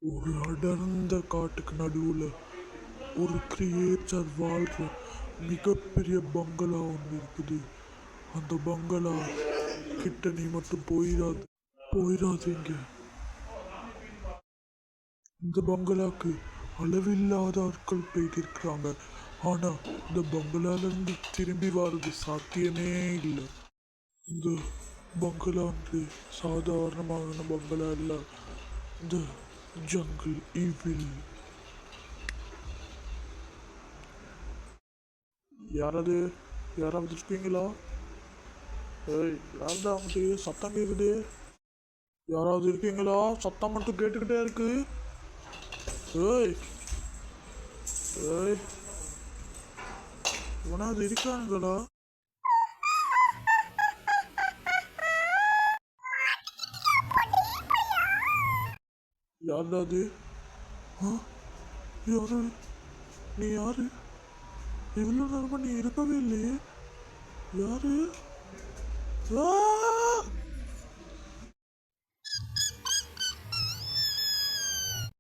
ஒரு அடர்ந்த காட்டுக்கு நடுவில் ஒரு கிரியேச்சர் வாழ்ற மிகப்பெரிய பங்களா ஒன்று இருக்குது. அந்த பங்களா கிட்ட நீ மட்டும் போயிடாதீங்க. இந்த பங்களாக்கு அளவில்லாத ஆட்கள் போயிட்டு இருக்கிறாங்க. ஆனால் இந்த பங்களாலேருந்து திரும்பி வர்றது சாத்தியமே இல்லை. இந்த பங்களா வந்து சாதாரணமான பங்களா இல்லை. இந்த ஜங்கிள் ஈவில். யாராவது யாராவது இருக்கீங்களா? ஏய், யாருடா அங்கிட்டு சத்தம் கேட்குது? யாராவது இருக்கீங்களா? சத்தம் மட்டும் கேட்டுக்கிட்டே இருக்கு. ஏய் ஏய், இவனாவது இருக்காங்களா? யாராவது? ஆ, யாரு? நீ யாரு? இவ்வளோ நேரமா நீ இருக்கவே இல்லையே. யாரு? ஆ